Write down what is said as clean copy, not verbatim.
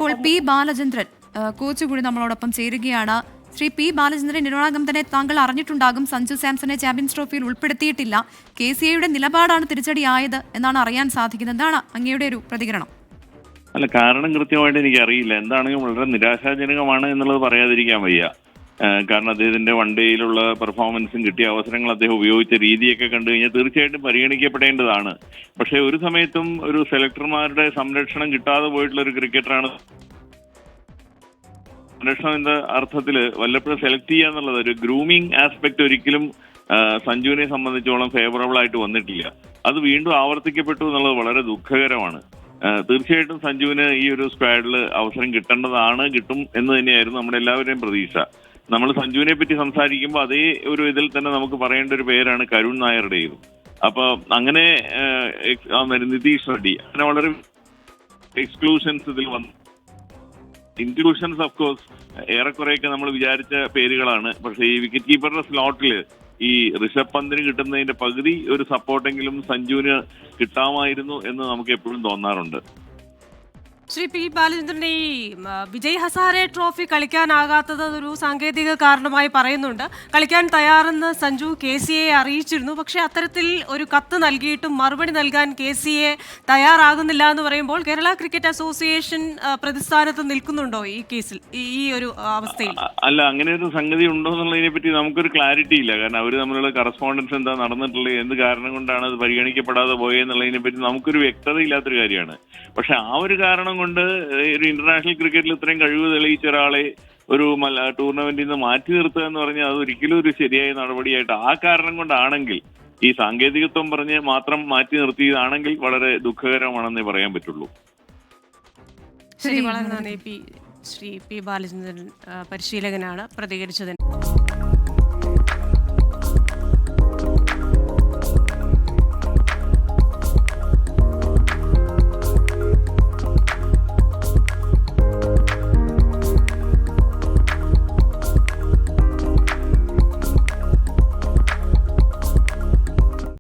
ഇപ്പോൾ P Balachandran coach കൂടി നമ്മളോടൊപ്പം ചേരുകയാണ്. ശ്രീ പി ബാലചന്ദ്രൻ, ഇതിനോടകം തന്നെ താങ്കൾ അറിഞ്ഞിട്ടുണ്ടാകും സഞ്ജു സാംസണെ ചാമ്പ്യൻസ് ട്രോഫിയിൽ ഉൾപ്പെടുത്തിയിട്ടില്ല. KCAയുടെ നിലപാടാണ് തിരിച്ചടിയായത് എന്നാണ് അറിയാൻ സാധിക്കുന്നത്. എന്താണ് അങ്ങയുടെ ഒരു പ്രതികരണം? അല്ല, കാരണം കൃത്യമായിട്ട് എനിക്ക് അറിയില്ല. എന്താണെങ്കിലും വളരെ നിരാശാജനകമാണ് എന്നുള്ളത് പറയാതിരിക്കാൻ വയ്യ. കാരണം അദ്ദേഹത്തിന്റെ വൺ ഡേയിലുള്ള പെർഫോമൻസും കിട്ടിയ അവസരങ്ങൾ അദ്ദേഹം ഉപയോഗിച്ച രീതിയൊക്കെ കണ്ടു കഴിഞ്ഞാൽ തീർച്ചയായിട്ടും പരിഗണിക്കപ്പെടേണ്ടതാണ്. പക്ഷേ ഒരു സമയത്തും ഒരു സെലക്ടർമാരുടെ സംരക്ഷണം കിട്ടാതെ പോയിട്ടുള്ള ഒരു ക്രിക്കറ്ററാണ്. സംരക്ഷണം എന്ന അർത്ഥത്തിൽ വല്ലപ്പോഴും സെലക്ട് ചെയ്യുക എന്നുള്ളത് ഒരു ഗ്രൂമിംഗ് ആസ്പെക്ട് ഒരിക്കലും സഞ്ജുവിനെ സംബന്ധിച്ചോളം ഫേവറബിൾ ആയിട്ട് വന്നിട്ടില്ല. അത് വീണ്ടും ആവർത്തിക്കപ്പെട്ടു എന്നുള്ളത് വളരെ ദുഃഖകരമാണ്. തീർച്ചയായിട്ടും സഞ്ജുവിന് ഈ ഒരു സ്ക്വാഡിൽ അവസരം കിട്ടേണ്ടതാണ്, കിട്ടും എന്ന് തന്നെയായിരുന്നു നമ്മുടെ എല്ലാവരുടെയും പ്രതീക്ഷ. നമ്മൾ സഞ്ജുവിനെ പറ്റി സംസാരിക്കുമ്പോൾ അതേ ഒരു ഇതിൽ തന്നെ നമുക്ക് പറയേണ്ട ഒരു പേരാണ് കരുൺ നായരുടേത്. അപ്പൊ അങ്ങനെ നിതീഷ് റെഡ്ഡി, അങ്ങനെ വളരെ എക്സ്ക്ലൂഷൻസ് ഇതിൽ വന്നു. ഇൻക്ലൂഷൻസ് ഓഫ് കോഴ്സ് ഏറെക്കുറെയൊക്കെ നമ്മൾ വിചാരിച്ച പേരുകളാണ്. പക്ഷേ ഈ വിക്കറ്റ് കീപ്പറുടെ സ്ലോട്ടിൽ ഈ ഋഷഭ് പന്തിന് കിട്ടുന്നതിന്റെ പകുതി ഒരു സപ്പോർട്ടെങ്കിലും സഞ്ജുവിന് കിട്ടാമായിരുന്നു എന്ന് നമുക്ക് എപ്പോഴും തോന്നാറുണ്ട്. ശ്രീ പി ബാലചന്ദ്രന്റെ ഈ വിജയ് ഹസാരെ ട്രോഫി കളിക്കാനാകാത്തത് ഒരു സാങ്കേതിക കാരണമായി പറയുന്നുണ്ട്. കളിക്കാൻ തയ്യാറെന്ന് സഞ്ജു KCA അറിയിച്ചിരുന്നു. പക്ഷേ അത്തരത്തിൽ ഒരു കത്ത് നൽകിയിട്ടും മറുപടി നൽകാൻ KCA തയ്യാറാകുന്നില്ല എന്ന് പറയുമ്പോൾ കേരള ക്രിക്കറ്റ് അസോസിയേഷൻ പ്രതിസ്ഥാനത്ത് നിൽക്കുന്നുണ്ടോ ഈ കേസിൽ, ഈ ഒരു അവസ്ഥയിൽ? അല്ല, അങ്ങനെ ഒരു സംഗതി ഉണ്ടോ എന്നുള്ളതിനെ പറ്റി നമുക്കൊരു ക്ലാരിറ്റി ഇല്ല. കാരണം അവർ തമ്മിലുള്ള കറസ്പോണ്ടൻസ് എന്താ നടന്നിട്ടുള്ളത്, എന്ത് കാരണം കൊണ്ടാണ് അത് പരിഗണിക്കപ്പെടാതെ പോയെന്നുള്ളതിനെ പറ്റി നമുക്കൊരു വ്യക്തത ഇല്ലാത്തൊരു കാര്യമാണ്. പക്ഷെ ആ ഒരു കാരണം കൊണ്ട് ഒരു ഇന്റർനാഷണൽ ക്രിക്കറ്റിൽ ഇത്രയും കഴിവ് തെളിയിച്ച ഒരാളെ ഒരു ടൂർണമെന്റിൽ നിന്ന് മാറ്റി നിർത്തുക എന്ന് പറഞ്ഞാൽ അത് ഒരിക്കലും ഒരു ശരിയായ നടപടിയായിട്ട് ആ കാരണം കൊണ്ടാണെങ്കിൽ, ഈ സാങ്കേതികത്വം പറഞ്ഞ് മാത്രം മാറ്റി നിർത്തിയതാണെങ്കിൽ വളരെ ദുഃഖകരമാണെന്നേ പറയാൻ പറ്റുള്ളൂ. ശരി, വളരെ നന്ദി. ശ്രീ പി ബാലചന്ദ്രൻ പരിശീലകനാണ് പ്രതികരിച്ചതിന്.